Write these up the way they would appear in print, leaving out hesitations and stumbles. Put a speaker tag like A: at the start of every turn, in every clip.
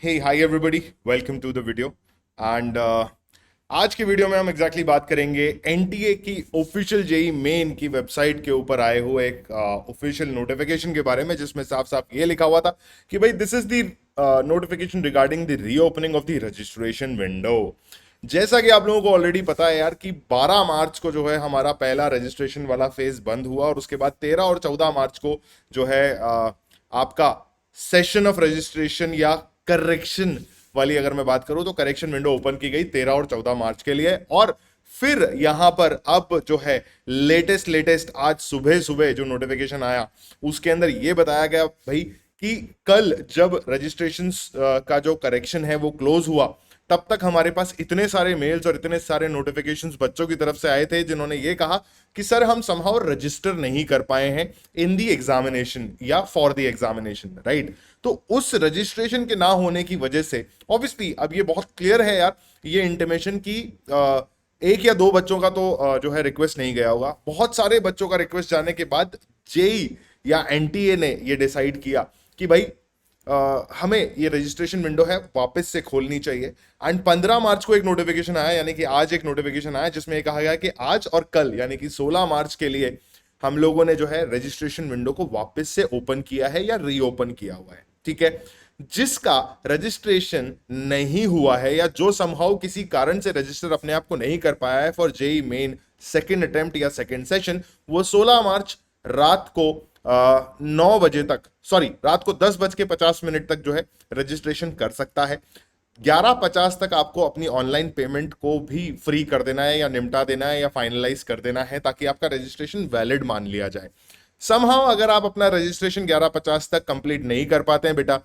A: Hey hi everybody, welcome to the video. And आज के video में हम एग्जैक्टली बात करेंगे एनटीए की ऑफिशियल जेई मेन की वेबसाइट के ऊपर आए हुए एक ऑफिशियल नोटिफिकेशन के बारे में, जिसमें साफ साफ ये लिखा हुआ था कि भाई this is the notification regarding the reopening of the registration window. जैसा कि आप लोगों को ऑलरेडी पता है यार कि 12 मार्च को जो है हमारा पहला रजिस्ट्रेशन वाला फेज बंद हुआ और उसके बाद 13 और 14 मार्च को जो है आपका सेशन ऑफ रजिस्ट्रेशन या करेक्शन वाली अगर मैं बात करूं तो करेक्शन विंडो ओपन की गई 13 और 14 मार्च के लिए। और फिर यहां पर अब जो है लेटेस्ट आज सुबह सुबह जो नोटिफिकेशन आया उसके अंदर यह बताया गया भाई कि कल जब रजिस्ट्रेशन का जो करेक्शन है वो क्लोज हुआ, तब तक हमारे पास इतने सारे मेल्स और इतने सारे नोटिफिकेशंस बच्चों की तरफ से आए थे जिन्होंने ये कहा कि सर हम समहाउ रजिस्टर नहीं कर पाए हैं इन दी एग्जामिनेशन या फॉर द एग्जामिनेशन, राइट। तो उस रजिस्ट्रेशन के ना होने की वजह से ऑब्वियसली अब ये बहुत क्लियर है यार, ये इंटीमेशन की एक या दो बच्चों का तो जो है रिक्वेस्ट नहीं गया होगा, बहुत सारे बच्चों का रिक्वेस्ट जाने के बाद जेई या एनटीए ने ये डिसाइड किया कि भाई हमें ये रजिस्ट्रेशन विंडो है वापस से खोलनी चाहिए। एंड 15 मार्च को एक नोटिफिकेशन आया, यानी कि आज एक नोटिफिकेशन आया जिसमें कहा गया कि आज और कल यानी कि 16 मार्च के लिए हम लोगों ने जो है रजिस्ट्रेशन विंडो को वापस से ओपन किया है या रीओपन किया हुआ है, ठीक है। जिसका रजिस्ट्रेशन नहीं हुआ है या जो समहाउ किसी कारण से रजिस्टर अपने आप को नहीं कर पाया है for JEE Main second attempt या सेकेंड सेशन, वो 16 मार्च रात को 9 बजे तक, सॉरी रात को 10:50 तक जो है रजिस्ट्रेशन कर सकता है। 11:50 तक आपको अपनी ऑनलाइन पेमेंट को भी फ्री कर देना है या निपटा देना है या फाइनलाइज कर देना है ताकि आपका रजिस्ट्रेशन वैलिड मान लिया जाए। समहाउ अगर आप अपना रजिस्ट्रेशन 11:50 तक कंप्लीट नहीं कर पाते हैं बेटा,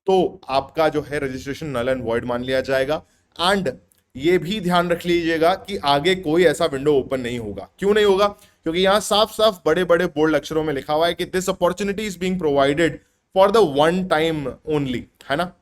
A: तो आपका जो है रजिस्ट्रेशन नल एंड वॉइड मान लिया जाएगा। एंड ये भी ध्यान रख लीजिएगा कि आगे कोई ऐसा विंडो ओपन नहीं होगा। क्यों नहीं होगा? क्योंकि यहां साफ साफ बड़े बड़े बोल्ड अक्षरों में लिखा हुआ है कि this opportunity is being provided for the one time only, है ना।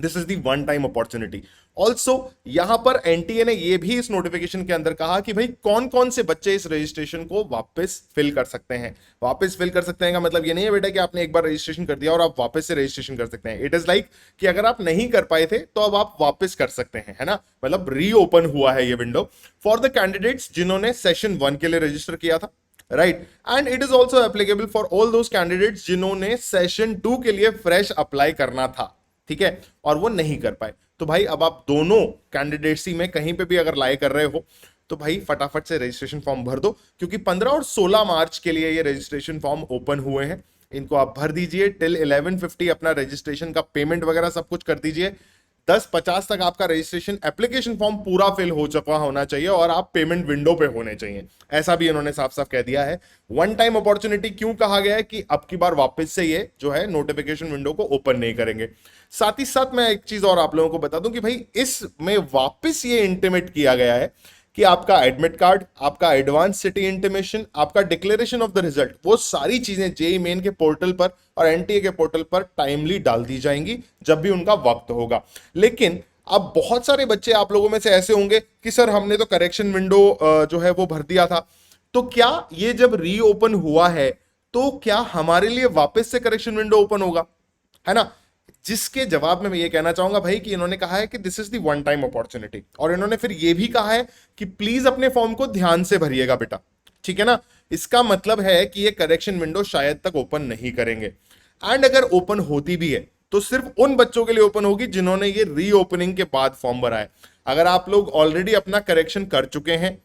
A: This is the one time opportunity. Also यहां पर एनटीए ने यह भी इस नोटिफिकेशन के अंदर कहा कि भाई कौन कौन से बच्चे इस रजिस्ट्रेशन को वापस फिल कर सकते हैं। वापस फिल कर सकते हैं का मतलब ये नहीं है बेटा कि आपने एक बार रजिस्ट्रेशन कर दिया और आप वापस से रजिस्ट्रेशन कर सकते हैं। इट इज लाइक कि अगर आप नहीं कर पाए थे तो अब आप वापस कर सकते हैं, है ना। मतलब रीओपन हुआ है ये विंडो फॉर द कैंडिडेट्स जिन्होंने सेशन 1 के लिए रजिस्टर किया था, right. And it is also applicable for all those candidates जिन्होंने सेशन 2 के लिए फ्रेश अप्लाई करना था, ठीक है, और वो नहीं कर पाए। तो भाई अब आप दोनों कैंडिडेट्सी में कहीं पे भी अगर लाई कर रहे हो तो भाई फटाफट से रजिस्ट्रेशन फॉर्म भर दो, क्योंकि 15 और 16 मार्च के लिए ये रजिस्ट्रेशन फॉर्म ओपन हुए हैं। इनको आप भर दीजिए टिल 11:50 अपना रजिस्ट्रेशन का पेमेंट वगैरह सब कुछ कर दीजिए। 10:50 तक आपका रजिस्ट्रेशन एप्लीकेशन फॉर्म पूरा फिल हो चुका होना चाहिए और आप पेमेंट विंडो पे होने चाहिए, ऐसा भी इन्होंने साफ साफ कह दिया है। वन टाइम अपॉर्चुनिटी क्यों कहा गया है कि अब की बार वापस से ये जो है नोटिफिकेशन विंडो को ओपन नहीं करेंगे। साथ ही साथ मैं एक चीज और आप लोगों को बता दूं कि भाई इसमें वापस ये इंटीमेट किया गया है कि आपका एडमिट कार्ड, आपका एडवांस सिटी इंटीमेशन, आपका डिक्लेरेशन ऑफ द रिजल्ट, वो सारी चीजें जेई मेन के पोर्टल पर और एनटीए के पोर्टल पर टाइमली डाल दी जाएंगी जब भी उनका वक्त होगा। लेकिन अब बहुत सारे बच्चे आप लोगों में से ऐसे होंगे कि सर हमने तो करेक्शन विंडो जो है वो भर दिया था, तो क्या ये जब रीओपन हुआ है तो क्या हमारे लिए वापस से करेक्शन विंडो ओपन होगा, है ना। जिसके जवाब में मैं ये कहना चाहूंगा भाई कि इन्होंने कहा है कि this is the one time opportunity, और इन्होंने फिर ये भी कहा है कि प्लीज अपने फॉर्म को ध्यान से भरिएगा बेटा, ठीक है ना। इसका मतलब है कि ये करेक्शन विंडो शायद तक ओपन नहीं करेंगे। एंड अगर ओपन होती भी है तो सिर्फ उन बच्चों के लिए ओपन होगी जिन्होंने ये रीओपनिंग के बाद फॉर्म भरा है। अगर आप लोग ऑलरेडी अपना करेक्शन कर चुके हैं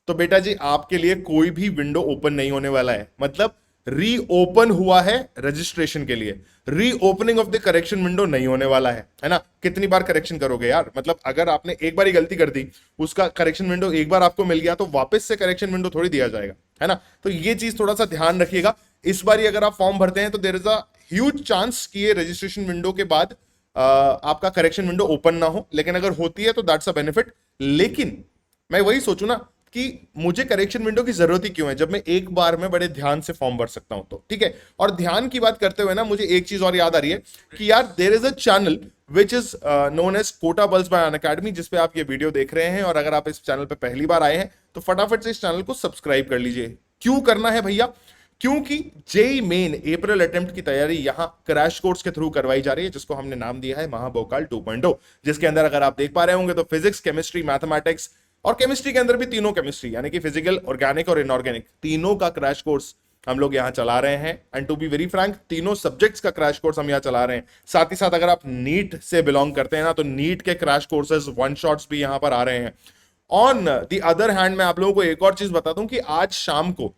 A: तो बेटा जी आपके लिए कोई भी विंडो ओपन नहीं होने वाला है। मतलब रीओपन हुआ है रजिस्ट्रेशन के लिए, reopening of the correction window नहीं होने वाला है ना। कितनी बार करेक्शन करोगे यार, मतलब अगर आपने एक बार ही गलती कर दी, उसका करेक्शन विंडो एक बार आपको मिल गया तो वापस से करेक्शन विंडो थोड़ी दिया जाएगा, है ना। तो ये चीज थोड़ा सा ध्यान रखिएगा। इस बार अगर आप फॉर्म भरते हैं तो there is a huge chance कि ये रजिस्ट्रेशन विंडो के बाद आपका करेक्शन विंडो ओपन ना हो, लेकिन अगर होती है तो दैट्स अ बेनिफिट। लेकिन मैं वही सोचू ना कि मुझे करेक्शन विंडो की जरूरत ही क्यों है जब मैं एक बार में बड़े ध्यान से फॉर्म भर सकता हूं, तो ठीक है। और ध्यान की बात करते हुए ना मुझे एक चीज और याद आ रही है कि यार there is a channel which is known as Kota plus by Unacademy, जिसपे आप ये वीडियो देख रहे हैं। और अगर आप इस चैनल पे पहली बार आए हैं तो फटाफट से इस चैनल को सब्सक्राइब कर लीजिए। क्यों करना है भैया? क्योंकि जेई मेन अप्रैल अटेम्प्ट की तैयारी यहां क्रैश कोर्स के थ्रू करवाई जा रही है, जिसको हमने नाम दिया है महाभोकाल 2.0, जिसके अंदर अगर आप देख पा रहे होंगे तो फिजिक्स, केमिस्ट्री, मैथमेटिक्स और केमिस्ट्री के अंदर भी तीनों केमिस्ट्री यानी कि फिजिकल, ऑर्गेनिक और इनऑर्गेनिक तीनों का क्रैश कोर्स हम लोग यहां चला रहे हैं। And to be very frank, तीनों सब्जेक्ट्स का क्रैश कोर्स हम यहां चला रहे हैं। साथ ही साथ अगर आप नीट से बिलोंग करते हैं ना, तो नीट के क्रैश कोर्सेज, वन शॉट्स भी यहां पर आ रहे हैं। ऑन द अदर हैंड मैं आप लोगों को एक और चीज बता दूं कि आज शाम को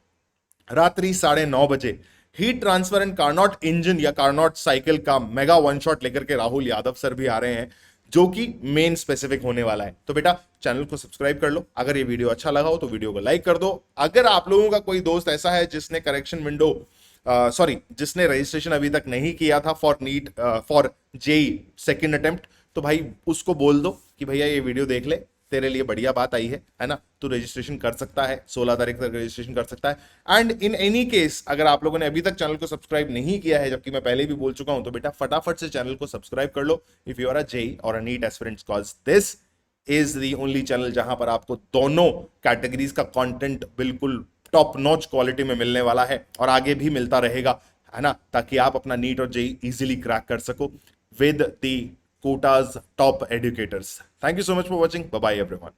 A: रात्रि 9:30 बजे heat transfer and Carnot engine या कार्नोट साइकिल का मेगा वन शॉट लेकर के राहुल यादव सर भी आ रहे हैं, जो कि मेन स्पेसिफिक होने वाला है। तो बेटा चैनल को सब्सक्राइब कर लो, अगर ये वीडियो अच्छा लगा हो तो वीडियो को लाइक कर दो। अगर आप लोगों का कोई दोस्त ऐसा है जिसने करेक्शन विंडो जिसने रजिस्ट्रेशन अभी तक नहीं किया था for NEET for JEE second attempt, तो भाई उसको बोल दो कि भैया ये वीडियो देख ले, तेरे लिए बढ़िया बात आई है ना, तू रजिस्ट्रेशन कर सकता है, 16 तारीख तक रजिस्ट्रेशन कर सकता है। एंड इन एनी केस अगर आप लोगों ने अभी तक चैनल को सब्सक्राइब नहीं किया है, जबकि मैं पहले भी बोल चुका हूं, तो बेटा फटाफट से चैनल को सब्सक्राइब कर लो if you are a JEE और a NEET aspirant, cause this is the only channel जहां पर आपको दोनों कैटेगरीज का कंटेंट बिल्कुल टॉप नॉच क्वालिटी में मिलने वाला है और आगे भी मिलता रहेगा, है ना, ताकि आप अपना नीट और जेई इजीली क्रैक कर सको with the Kota's top educators. Thank you so much for watching, bye bye everyone.